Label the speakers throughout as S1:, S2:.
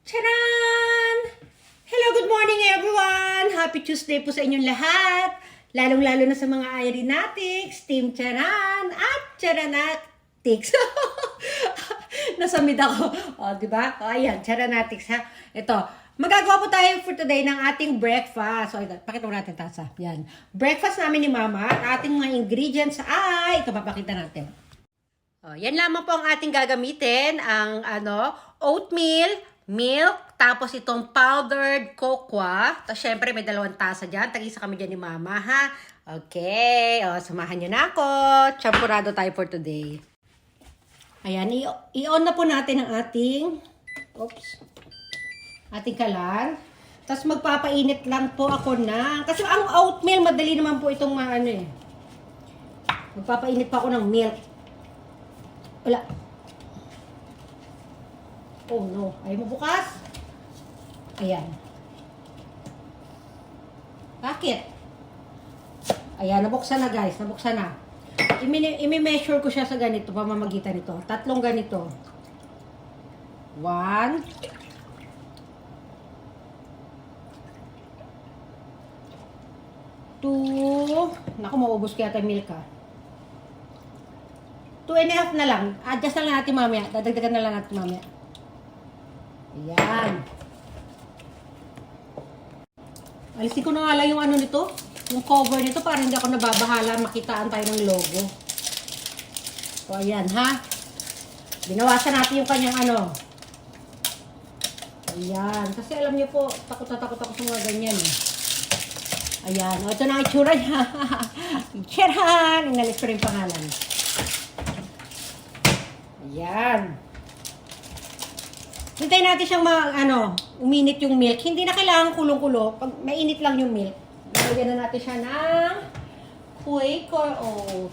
S1: Charan! Hello, good morning everyone! Happy Tuesday po sa inyong lahat! Lalong-lalo na sa mga Irinatics, Team Charan at Charanatics. Nasamid ako. O, diba? O, ayan, Charanatics ha. Ito, magagawa po tayo for today ng ating breakfast. So, ito, pakita mo natin tasa. Yan. Breakfast namin ni Mama at ating mga ingredients ay, ito papakita natin. O, yan lamang po ang ating gagamitin. Ang oatmeal, milk, tapos itong powdered cocoa. Tapos syempre may 2 tasa dyan. Tag-isa kami dyan ni Mama ha. Okay. O, samahan nyo na ako. Champurado tayo for today. Ayan. I-on na po natin ang ating ating kalan. Tapos magpapainit lang po ako na. Kasi ang oatmeal, madali naman po itong magpapainit pa ako ng milk. Wala. Oh no. Ayaw mo bukas? Ayan. Bakit? Ayan, nabuksan na guys. Nabuksan na. I-measure ko siya sa ganito, pamamagitan nito. 3 ganito. 1. 2. Naku, maubos kaya tayo milk ha. 2.5 na lang. Adjust na lang natin mamaya. Dadagdagan na lang natin mamaya. Ayan. Alisin ko na nga lang yung nito. Yung cover nito para hindi ako nababahala. Makitaan tayo ng logo. So, ayan ha. Binawasan natin yung kanyang Ayan. Kasi alam niyo po, takot na takot ako sa mga ganyan eh. Ayan. O, ito na ang itsura niya. Charan! Inalis ko rin pangalan. Ayan. Hintayin natin siyang uminit yung milk. Hindi na kailangan kulong-kulo. Pag mainit lang yung milk, lalagyan na natin siya ng Quaker oat.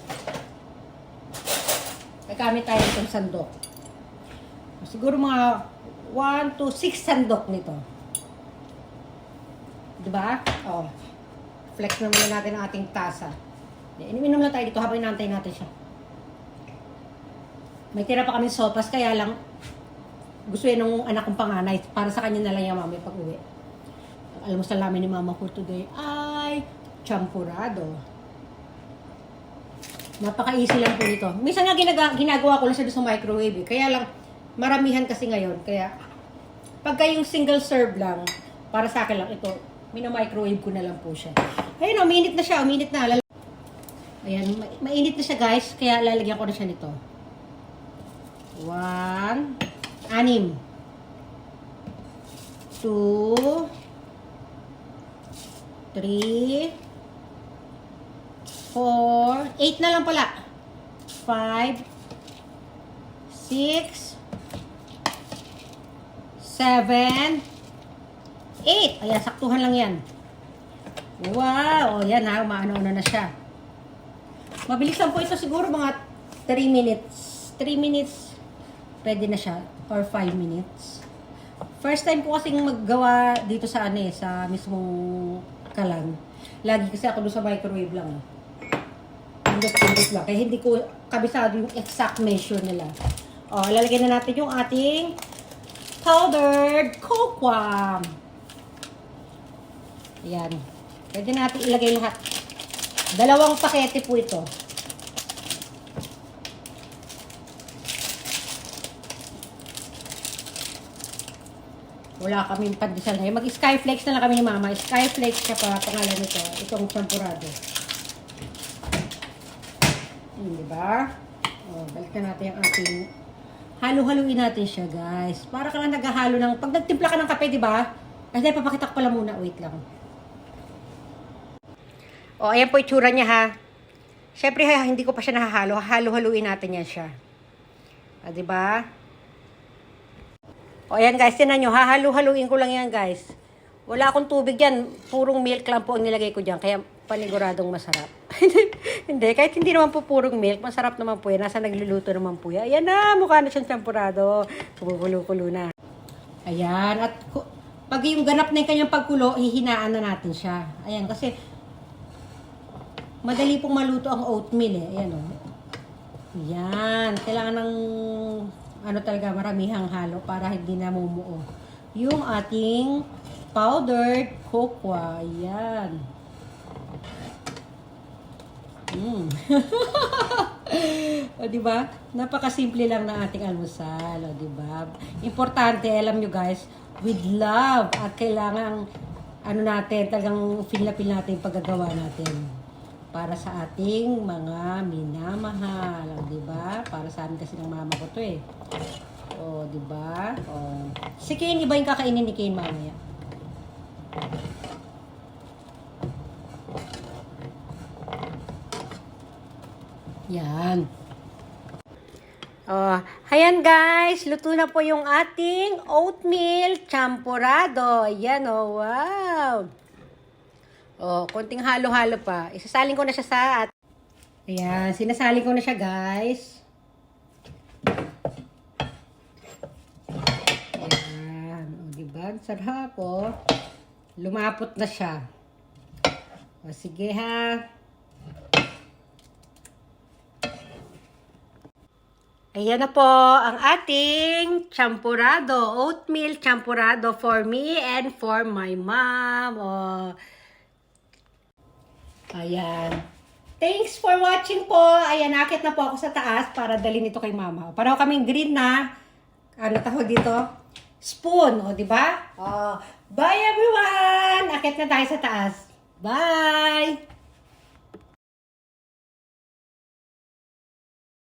S1: Gagamit tayo itong sandok. Siguro mga 1 to 6 sandok nito. Diba? O. Flex na muna natin ang ating tasa. Ininom na tayo dito habang inaantay natin siya. May tira pa kami sopas, kaya lang gusto yan ng anak kong panganay. Para sa kanya na lang yung mami pag-uwi. Alam mo sa namin ni Mama for today ay champurado. Napaka-easy lang po nito. Minsan nga ginagawa ko lang siya sa microwave. Kaya lang, maramihan kasi ngayon. Kaya, pagka yung single serve lang, para sa akin lang ito, microwave ko na lang po siya. Ayun, uminit na siya. Uminit na. Ayan, mainit na siya guys. Kaya lalagyan ko na siya nito. 1, 6, 2, 3, 4, 8 na lang pala. 5, 6, 7, 8. Ayan, saktuhan lang yan. Wow! O, yan ha, umaano-ano na siya. Mabilis lang po ito, siguro mga 3 minutes. 3 minutes. Pwede na siya, or 5 minutes. First time po kasing maggawa dito sa sa mismong kalan. Lagi kasi ako doon sa microwave lang. Pindot lang. Kaya hindi ko kabisado yung exact measure nila. O, lalagyan na natin yung ating powdered cocoa. Ayan. Pwede natin ilagay lahat. 2 pakete po ito. Wala kaming pandesal ngayon. Mag-skyflakes na lang kami ni Mama. Skyflakes siya pa pangalan nito. Itong champurado. Diba? O, balikan natin yung ating halo-haluin natin siya, guys. Para ka lang naghahalo ng... Pag nagtimpla ka ng kape, diba? Kasi papakita ko pala muna. Wait lang. O, ayan po itsura niya, ha. Siyempre, hindi ko pa siya nahahalo. Halo-haluin natin yan siya. Diba? O, ayan guys, tinan nyo, hahalo-haluin ko lang yan guys. Wala akong tubig yan, purong milk lang po ang nilagay ko dyan, kaya paniguradong masarap. Hindi, kahit hindi naman po purong milk, masarap naman po yan, nasa nagluluto naman po yan. Ayan na, mukha na siyang champurado, kumukulo-kulo na. Ayan, at pag yung ganap na yung kanyang pagkulo, hihinaan na natin siya. Ayan, kasi madali pong maluto ang oatmeal eh, ayan o. Ayan, kailangan ng talaga maramihang halo para hindi namumuo. yung ating powdered cocoa. Ayan. O, diba? Napakasimple lang ng ating almusal. O, diba? Importante, alam nyo guys, with love. At kailangan, ano natin, talagang feel na feel natin yung paggagawa natin. Para sa ating mga minamahal. O, diba? Para sa amin kasi ng mama ko to eh. O, diba? O. Si Kane, iba yung kakainin ni Kane mamaya. Yan. Oh, ayan guys, luto na po yung ating oatmeal champurado. Ayan, oh, wow. Oh, konting halo-halo pa. Isasalin ko na siya sa ayan, sinasalin ko na siya, guys. Ayan, oh, diba? Sarap, oh. Lumapot na siya. O, sige ha. Ayan na po ang ating champurado, oatmeal champurado for me and for my mom. Oh. Ayan. Thanks for watching po. Ayan, nakit na po ako sa taas para dalhin ito kay mama. Pareho kaming green na, ano tawag dito? Spoon, o, diba? Oh, bye everyone! Akit na tayo sa taas. Bye!